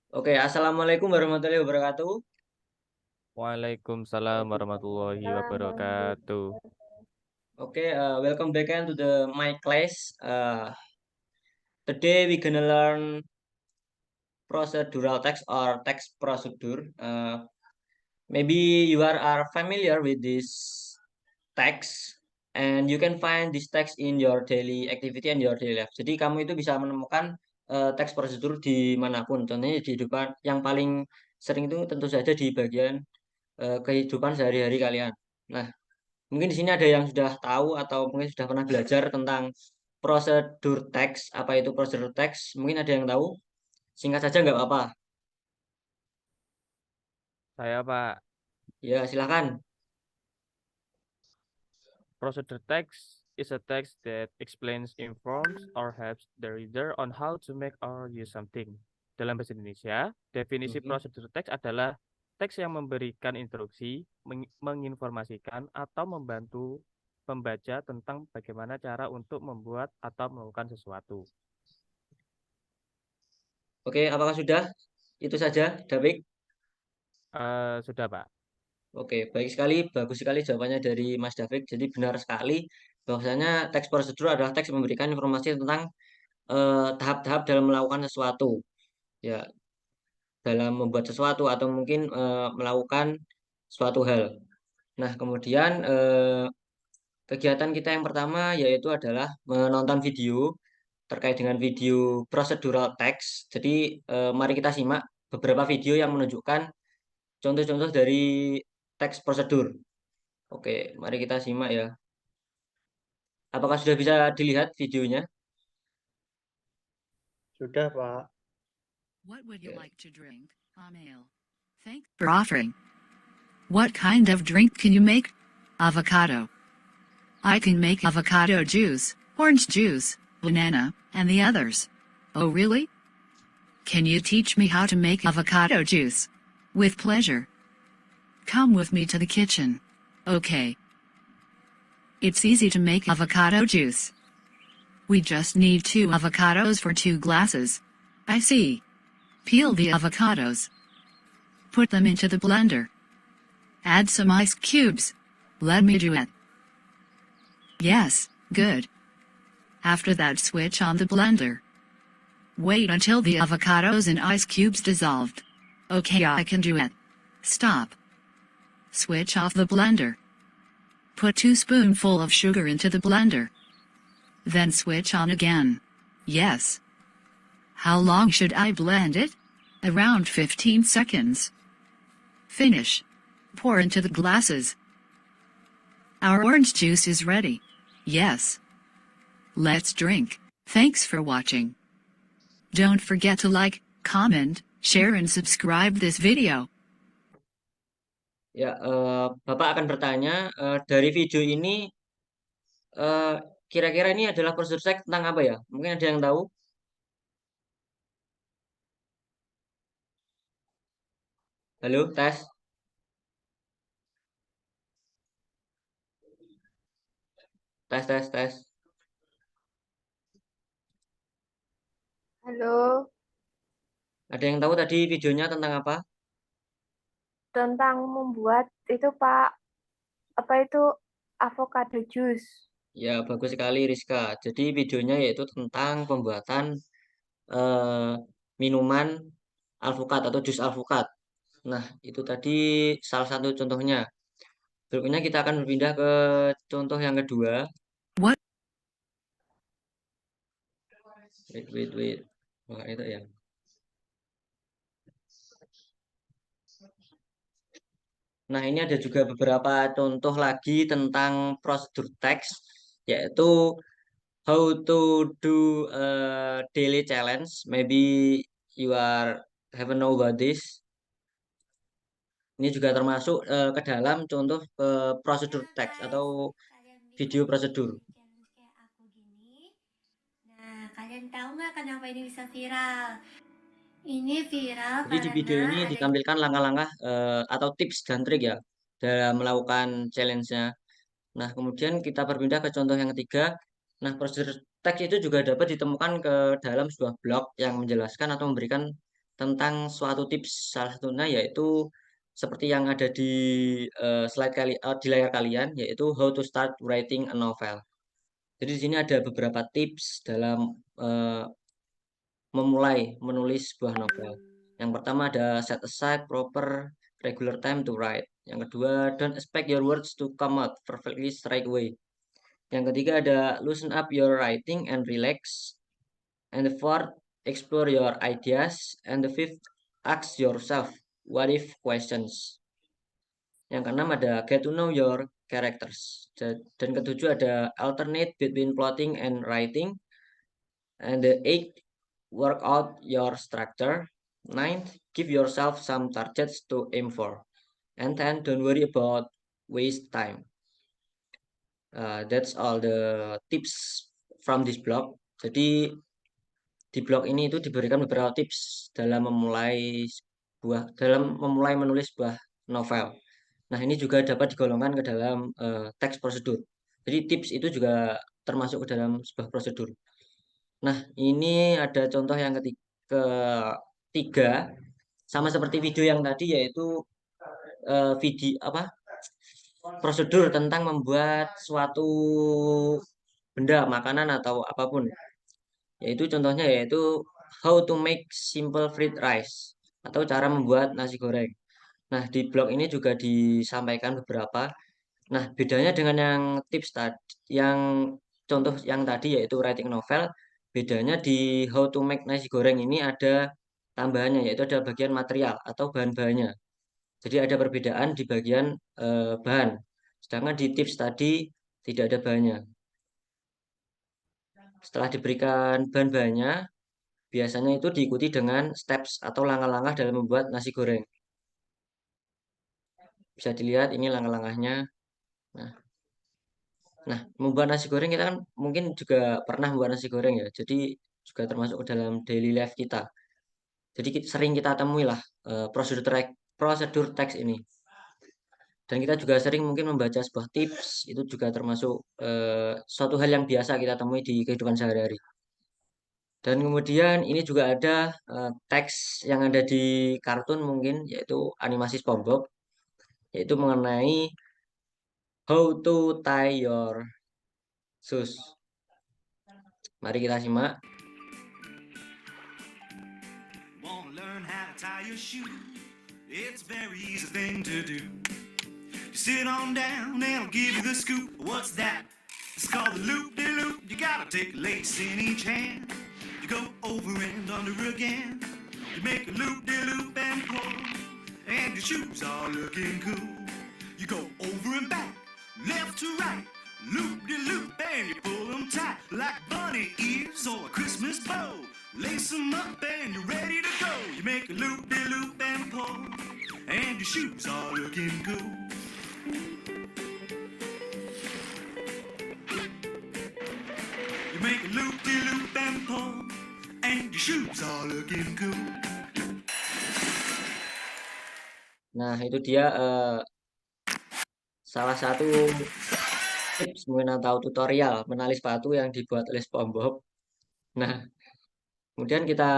Oke, assalamualaikum warahmatullahi wabarakatuh. Waalaikumsalam warahmatullahi wabarakatuh. Okay, welcome back again to the my class. Today we gonna learn procedural text or text procedure. Maybe you are familiar with this text, and you can find this text in your daily activity and your daily life. Jadi kamu itu bisa menemukan teks prosedur dimanapun. Contohnya di kehidupan yang paling sering itu tentu saja di bagian kehidupan sehari-hari kalian. Nah, mungkin di sini ada yang sudah tahu atau mungkin sudah pernah belajar tentang prosedur teks. Apa itu prosedur teks? Mungkin ada yang tahu? Singkat saja nggak apa-apa. Saya Pak, Ya, silakan. procedure text is a text that explains, informs, or helps the reader on how to make or use something. Dalam bahasa Indonesia, definisi Mhm. procedure text adalah teks yang memberikan instruksi, menginformasikan, atau membantu pembaca tentang bagaimana cara untuk membuat atau melakukan sesuatu. Oke, apakah sudah? Itu saja, David. Sudah Pak. Oke, baik sekali, bagus sekali jawabannya dari Mas David. Jadi benar sekali bahwasanya teks prosedur adalah teks yang memberikan informasi tentang tahap-tahap dalam melakukan sesuatu. Ya, dalam membuat sesuatu atau mungkin melakukan suatu hal. Nah, kemudian kegiatan kita yang pertama yaitu adalah menonton video terkait dengan video procedural text. Jadi, mari kita simak beberapa video yang menunjukkan contoh-contoh dari teks prosedur. Oke, mari kita simak ya. Apakah sudah bisa dilihat videonya? Sudah, Pak. What would you Ya. like to drink, Amail? Thanks for offering. What kind of drink can you make? Avocado. I can make avocado juice, orange juice, banana, and the others. Oh really? Can you teach me how to make avocado juice? With pleasure. Come with me to the kitchen. Okay. It's easy to make avocado juice. We just need 2 avocados for 2 glasses. I see. Peel the avocados. Put them into the blender. Add some ice cubes. Let me do it. Yes, good. After that, switch on the blender. Wait until the avocados and ice cubes dissolved. Okay, I can do it. Stop. Switch off the blender. Put 2 spoonful of sugar into the blender. Then switch on again. Yes. How long should I blend it? Around 15 seconds. Finish. Pour into the glasses. Our orange juice is ready. Yes. Let's drink. Thanks for watching. Don't forget to like, comment, share and subscribe this video. Ya, Bapak akan bertanya dari video ini eh, kira-kira ini adalah prosedur seks tentang apa ya? Mungkin ada yang tahu? Halo, tes, tes, tes, tes. Halo, Ada yang tahu tadi videonya tentang apa? tentang membuat itu Pak, apa itu avocado juice. Ya, bagus sekali Rizka. Jadi videonya yaitu tentang pembuatan eh, minuman alpukat atau jus alpukat. Nah, itu tadi salah satu contohnya. Berikutnya kita akan berpindah ke contoh yang kedua. What? Wait, wait, wait. Wah, itu ya. Nah, ini ada juga beberapa contoh lagi tentang prosedur teks, yaitu how to do a daily challenge. Maybe you are haven't know about this. Ini juga termasuk ke dalam contoh prosedur Nah teks guys, atau kalian video bingung mau prosedur. bikin challenge kayak aku gini? Nah, kalian tahu nggak kenapa ini bisa viral? Ini viral Jadi di video karena ini ada ditampilkan langkah-langkah atau tips dan trik ya dalam melakukan challenge-nya. Nah, kemudian kita berpindah ke contoh yang ketiga. Nah, prosedur teks itu juga dapat ditemukan ke dalam sebuah blog yang menjelaskan atau memberikan tentang suatu tips. Salah satunya yaitu seperti yang ada di di layar kalian, yaitu how to start writing a novel. Jadi di sini ada beberapa tips dalam memulai menulis sebuah novel. Yang pertama ada set aside proper regular time to write. Yang kedua, don't expect your words to come out perfectly straight away. Yang ketiga ada loosen up your writing and relax. And the fourth, explore your ideas. And the fifth, ask yourself what if questions. Yang keenam ada get to know your characters. Dan ketujuh ada alternate between plotting and writing. And the eighth, work out your structure. Ninth, give yourself some targets to aim for. And then don't worry about waste time. That's all the tips from this blog. Jadi di blog ini itu diberikan beberapa tips dalam memulai menulis sebuah novel. Nah, ini juga dapat digolongkan ke dalam teks prosedur. Jadi tips itu juga termasuk ke dalam sebuah prosedur. Nah, ini ada contoh yang ketiga, sama seperti video yang tadi, yaitu prosedur tentang membuat suatu benda, makanan atau apapun. Yaitu contohnya yaitu how to make simple fried rice atau cara membuat nasi goreng. Nah, di blog ini juga disampaikan beberapa. Nah, bedanya dengan yang tips tadi, yang contoh yang tadi yaitu writing novel, bedanya di how to make nasi goreng ini ada tambahannya, yaitu ada bagian material atau bahan-bahannya. Jadi ada perbedaan di bagian bahan. Sedangkan di tips tadi tidak ada bahannya. Setelah diberikan bahan-bahannya, biasanya itu diikuti dengan steps atau langkah-langkah dalam membuat nasi goreng. Bisa dilihat ini langkah-langkahnya. Nah, membuat nasi goreng kita kan mungkin juga pernah membuat nasi goreng ya. Jadi juga termasuk dalam daily life kita. Jadi sering kita temui lah prosedur teks ini. Dan kita juga sering mungkin membaca sebuah tips, itu juga termasuk suatu hal yang biasa kita temui di kehidupan sehari-hari. Dan kemudian ini juga ada teks yang ada di kartun mungkin, yaitu animasi SpongeBob, yaitu mengenai how to tie your shoes. Mari kita simak. Want to learn how to tie your shoe? It's a very easy thing to do. You sit on down and I'll give you the scoop. What's that? It's called the loop-de-loop. You gotta take a lace in each hand. You go over and under again. You make a loop-de-loop and pull, and your shoes are looking cool. You go over and back, left to right, loop-de-loop, and you pull them tight like bunny ears or a Christmas bow. Lace them up and you're ready to go. You make a loop-de-loop and pull, and your shoes are looking cool. You make a loop-de-loop and pull, and your shoes are looking cool. Nah, itu dia salah satu tips mungkin atau tutorial menali sepatu yang dibuat oleh SpongeBob. Nah, kemudian kita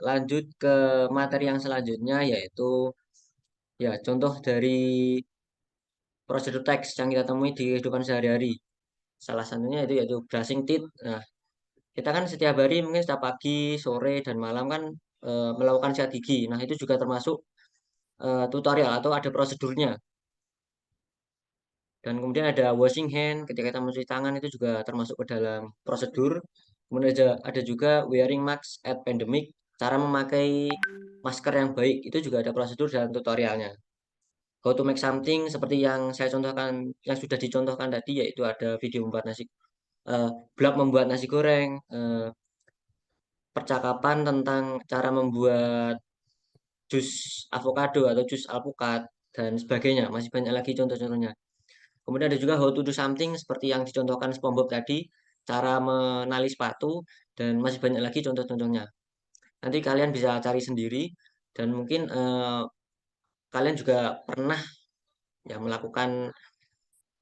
lanjut ke materi yang selanjutnya, yaitu ya contoh dari prosedur teks yang kita temui di kehidupan sehari-hari. Salah satunya itu yaitu brushing teeth. Nah, kita kan setiap hari mungkin setiap pagi, sore, dan malam kan melakukan sikat gigi. Nah, itu juga termasuk tutorial atau ada prosedurnya. Dan kemudian ada washing hand, ketika kita mencuci tangan itu juga termasuk ke dalam prosedur. Kemudian ada juga wearing mask at pandemic, cara memakai masker yang baik, itu juga ada prosedur dan tutorialnya. How to make something, seperti yang saya contohkan, yang sudah dicontohkan tadi, yaitu ada video blog membuat nasi goreng, percakapan tentang cara membuat jus avocado atau jus alpukat, dan sebagainya. Masih banyak lagi contoh-contohnya. Kemudian ada juga how to do something seperti yang dicontohkan SpongeBob tadi, cara menali sepatu, dan masih banyak lagi contoh-contohnya. Nanti kalian bisa cari sendiri, dan mungkin kalian juga pernah ya melakukan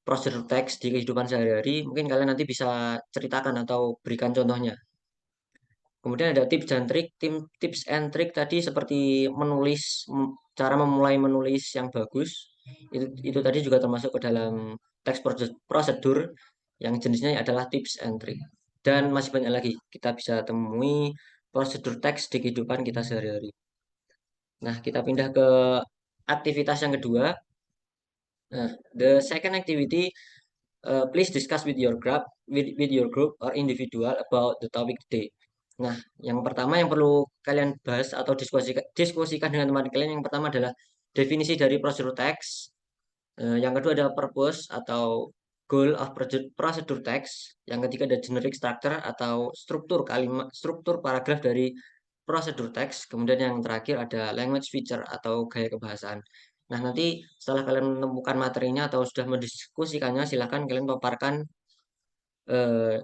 prosedur teks di kehidupan sehari-hari. Mungkin kalian nanti bisa ceritakan atau berikan contohnya. Kemudian ada tips dan trik. Tips and trik tadi seperti menulis, cara memulai menulis yang bagus. Itu tadi juga termasuk ke dalam teks prosedur yang jenisnya adalah tips and trik. Dan masih banyak lagi. Kita bisa temui prosedur teks di kehidupan kita sehari-hari. Nah, kita pindah ke aktivitas yang kedua. Nah, the second activity, please discuss with your group or individual about the topic today. Nah, yang pertama yang perlu kalian bahas atau diskusikan dengan teman kalian, yang pertama adalah definisi dari prosedur teks. Yang kedua ada purpose atau goal of prosedur teks. Yang ketiga ada generic structure atau struktur paragraf dari prosedur teks. Kemudian yang terakhir ada language feature atau gaya kebahasaan. Nah, nanti setelah kalian menemukan materinya atau sudah mendiskusikannya, silahkan kalian paparkan eh,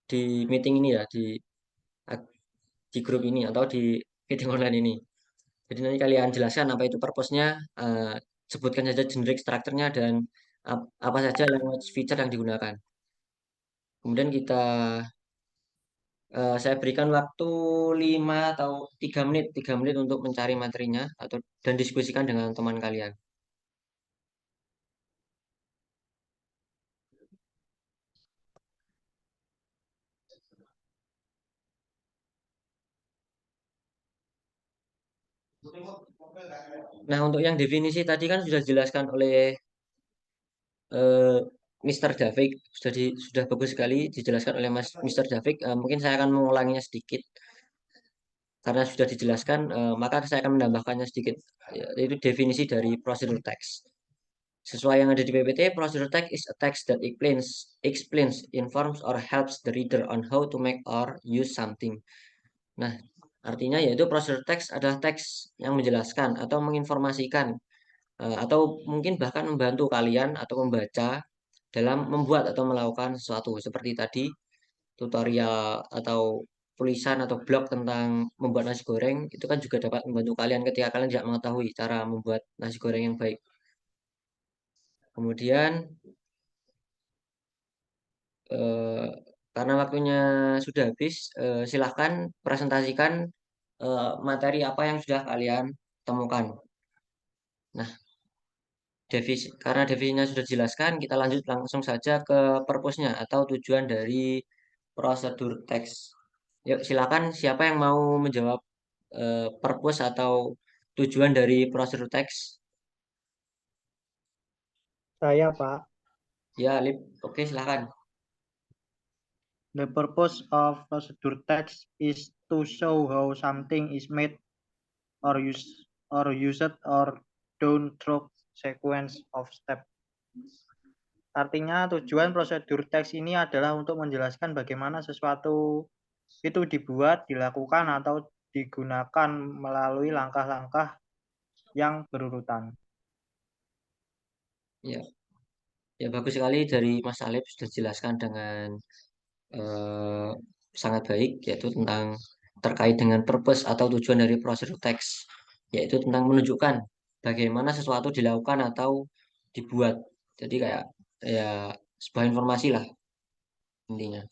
di meeting ini ya, di grup ini atau di meeting online ini. Jadi nanti kalian jelaskan apa itu purpose-nya, sebutkan saja generic structure-nya dan apa saja language feature yang digunakan. Kemudian saya berikan waktu 5 atau 3 menit untuk mencari materinya atau dan diskusikan dengan teman kalian. Nah, untuk yang definisi tadi kan sudah dijelaskan oleh eh, Mr. Davik, sudah bagus sekali dijelaskan oleh Mr. Davik. Mungkin saya akan mengulanginya sedikit karena sudah dijelaskan, maka saya akan menambahkannya sedikit, yaitu definisi dari prosedur teks. Sesuai yang ada di PPT, prosedur text is a text that explains, informs, or helps the reader on how to make or use something. Nah, artinya yaitu prosedur text adalah teks yang menjelaskan atau menginformasikan, atau mungkin bahkan membantu kalian atau membaca dalam membuat atau melakukan sesuatu. Seperti tadi, tutorial atau tulisan atau blog tentang membuat nasi goreng, itu kan juga dapat membantu kalian ketika kalian tidak mengetahui cara membuat nasi goreng yang baik. Kemudian eh, karena waktunya sudah habis, silahkan presentasikan materi apa yang sudah kalian temukan. Nah, karena definisinya sudah dijelaskan, kita lanjut langsung saja ke purpose-nya atau tujuan dari prosedur teks. Yuk, silakan siapa yang mau menjawab purpose atau tujuan dari prosedur teks? Saya, Pak. Ya, Lip. Oke, silakan. The purpose of procedure text is to show how something is made or used or done through sequence of steps. Artinya tujuan prosedur teks ini adalah untuk menjelaskan bagaimana sesuatu itu dibuat, dilakukan, atau digunakan melalui langkah-langkah yang berurutan. Ya, ya bagus sekali dari Mas Alip sudah jelaskan dengan sangat baik, yaitu tentang terkait dengan purpose atau tujuan dari prosedur teks, yaitu tentang menunjukkan bagaimana sesuatu dilakukan atau dibuat. Jadi kayak ya sebuah informasi lah intinya.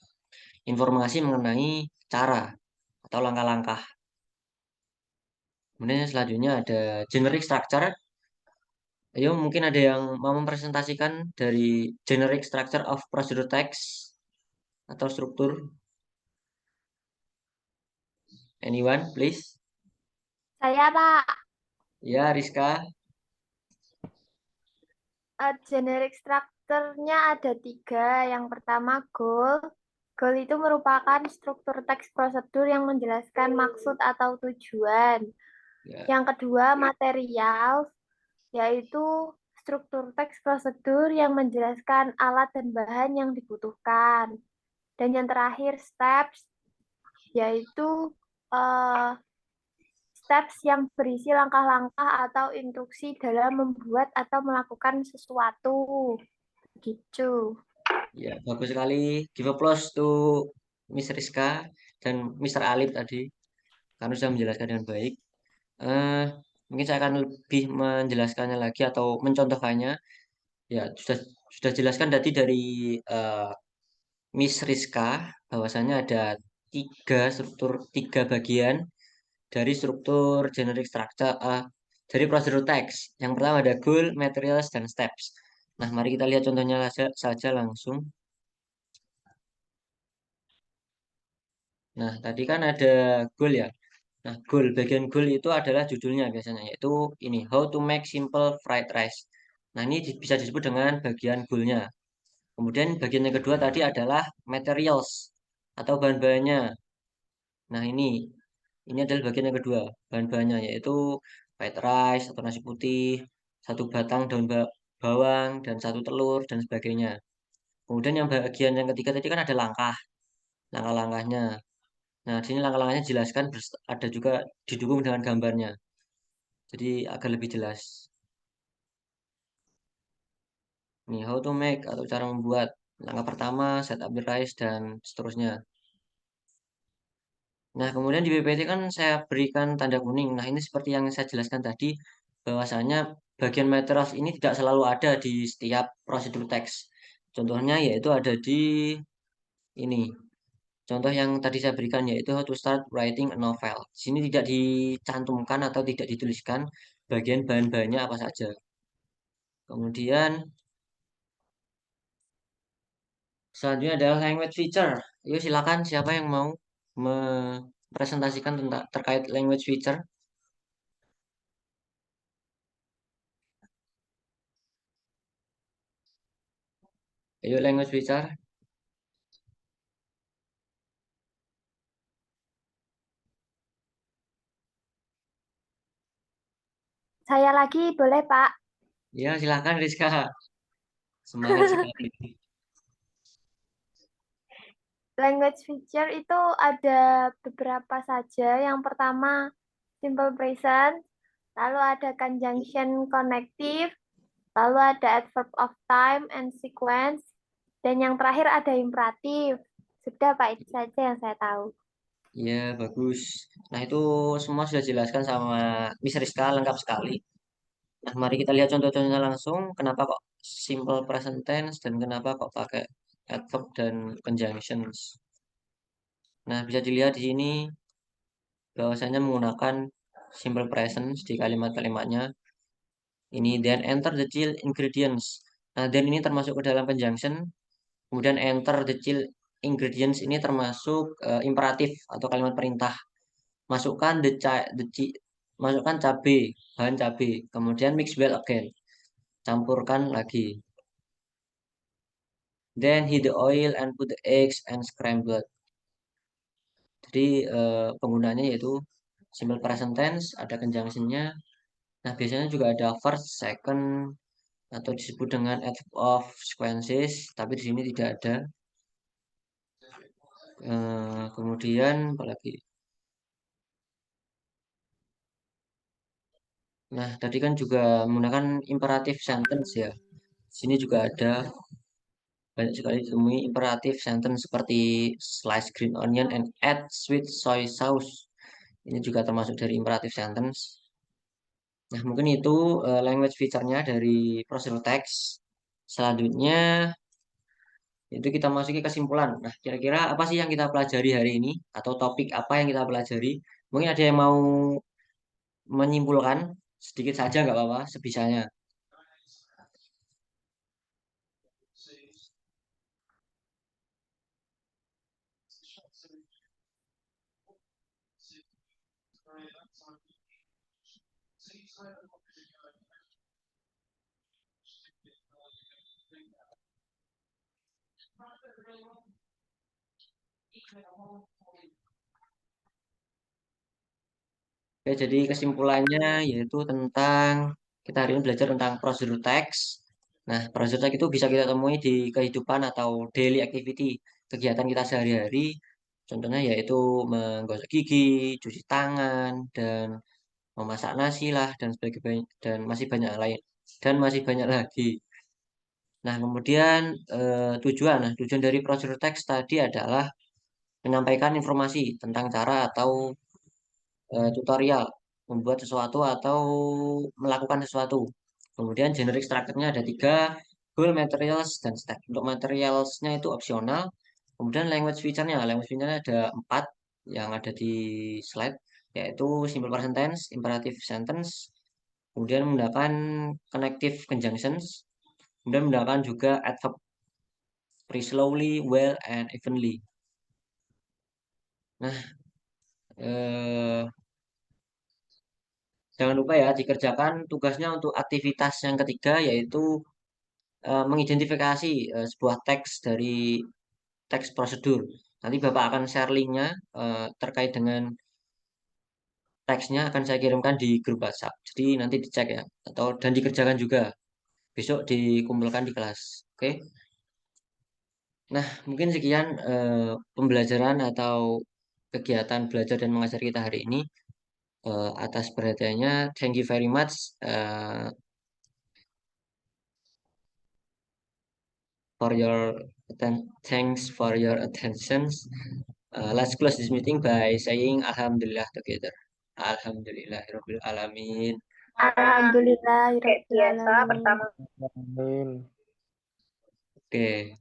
Informasi mengenai cara atau langkah-langkah. Kemudian selanjutnya ada generic structure. Ayo mungkin ada yang mau mempresentasikan dari generic structure of procedure text atau struktur. Anyone, please? Saya, Pak. Ya, Rizka. Generic structure-nya ada 3. Yang pertama, goal. Goal itu merupakan struktur teks prosedur yang menjelaskan maksud atau tujuan. Ya. Yang kedua, material, yaitu struktur teks prosedur yang menjelaskan alat dan bahan yang dibutuhkan. Dan yang terakhir, steps, yaitu steps yang berisi langkah-langkah atau instruksi dalam membuat atau melakukan sesuatu. Gitu. Ya, bagus sekali. Give applause to Miss Rizka dan Mr. Alip tadi karena sudah menjelaskan dengan baik. Mungkin saya akan lebih menjelaskannya lagi atau mencontohkannya. Ya, sudah jelaskan tadi dari Miss Rizka bahwasannya ada tiga bagian dari struktur generic structure dari prosedur text. Yang pertama ada goal, materials, dan steps. Nah, mari kita lihat contohnya saja langsung. Nah, tadi kan ada goal ya. Nah, goal, bagian goal itu adalah judulnya biasanya, yaitu ini, how to make simple fried rice. Nah, ini bisa disebut dengan bagian goalnya. Kemudian bagian yang kedua tadi adalah materials atau bahan-bahannya. Nah, ini adalah bagian yang kedua, bahan-bahannya, yaitu fried rice atau nasi putih, satu batang daun bawang, dan satu telur, dan sebagainya. Kemudian yang bagian yang ketiga tadi kan ada langkah-langkahnya. Nah, di sini langkah-langkahnya jelaskan, ada juga didukung dengan gambarnya. Jadi agar lebih jelas. Nih, how to make atau cara membuat. Langkah pertama, set up the rice, dan seterusnya. Nah, kemudian di PPT kan saya berikan tanda kuning. Nah, ini seperti yang saya jelaskan tadi, bahwasanya bagian materials ini tidak selalu ada di setiap prosedur teks. Contohnya yaitu ada di ini. Contoh yang tadi saya berikan yaitu how to start writing a novel. Di sini tidak dicantumkan atau tidak dituliskan bagian bahan-bahannya apa saja. Kemudian selanjutnya adalah language feature. Yuk silakan siapa yang mau mempresentasikan tentang terkait language feature. Ayo language feature. Saya lagi, boleh Pak? Ya silakan Rizka. Semangat sekali. Language feature itu ada beberapa saja. Yang pertama, simple present, lalu ada conjunction connective, lalu ada adverb of time and sequence, dan yang terakhir ada imperatif. Sudah Pak, itu saja yang saya tahu. Ya bagus. Nah itu semua sudah dijelaskan sama Miss Rizka lengkap sekali. Nah mari kita lihat contoh-contohnya langsung. Kenapa kok simple present tense dan kenapa kok pakai adverb dan conjunctions. Nah bisa dilihat di sini bahwasanya menggunakan simple present di kalimat-kalimatnya. Ini then enter the chill ingredients. Nah then ini termasuk ke dalam conjunction. Kemudian enter the chill ingredients ini termasuk imperatif atau kalimat perintah. Masukkan masukkan cabai, bahan cabai. Kemudian mix well again. Campurkan lagi. Then heat the oil and put the eggs and scrambled. Jadi penggunaannya yaitu simple present tense, ada conjunction-nya. Nah, biasanya juga ada first, second, atau disebut dengan adverb of sequences, tapi di sini tidak ada. Kemudian apalagi? Nah, tadi kan juga menggunakan imperatif sentence ya. Di sini juga ada banyak sekali ditemui imperatif sentence seperti slice green onion and add sweet soy sauce. Ini juga termasuk dari imperatif sentence. Nah, mungkin itu language feature-nya dari prosedur text. Selanjutnya itu kita masuki kesimpulan. Nah, kira-kira apa sih yang kita pelajari hari ini atau topik apa yang kita pelajari? Mungkin ada yang mau menyimpulkan sedikit saja nggak apa-apa, sebisanya. Oke, jadi kesimpulannya yaitu tentang kita hari ini belajar tentang prosedur teks. Nah, prosedur teks itu bisa kita temui di kehidupan atau daily activity, kegiatan kita sehari-hari. Contohnya yaitu menggosok gigi, cuci tangan, dan memasak nasi lah, dan sebagainya, dan masih banyak lain, dan masih banyak lagi. Nah, kemudian tujuan dari prosedur teks tadi adalah menyampaikan informasi tentang cara atau tutorial membuat sesuatu atau melakukan sesuatu. Kemudian generic structure-nya ada 3, goal, materials, dan step. Untuk materialsnya itu opsional, Kemudian language feature-nya ada 4 yang ada di slide, yaitu simple present tense, imperative sentence, kemudian menggunakan connective conjunctions, kemudian menggunakan juga adverb very slowly, well, and evenly. Nah, eh, jangan lupa ya dikerjakan tugasnya untuk aktivitas yang ketiga, yaitu mengidentifikasi sebuah teks dari teks prosedur. Nanti Bapak akan share linknya terkait dengan teksnya akan saya kirimkan di grup WhatsApp. Jadi nanti dicek ya, dan dikerjakan juga. Besok dikumpulkan di kelas. Oke. Nah, mungkin sekian pembelajaran atau kegiatan belajar dan mengajar kita hari ini. Atas perhatiannya, thank you very much. For your thanks for your attention. Let's close this meeting by saying Alhamdulillah together. Alhamdulillahirabbil alamin. Alhamdulillahirobbilalamin. Amin. Oke.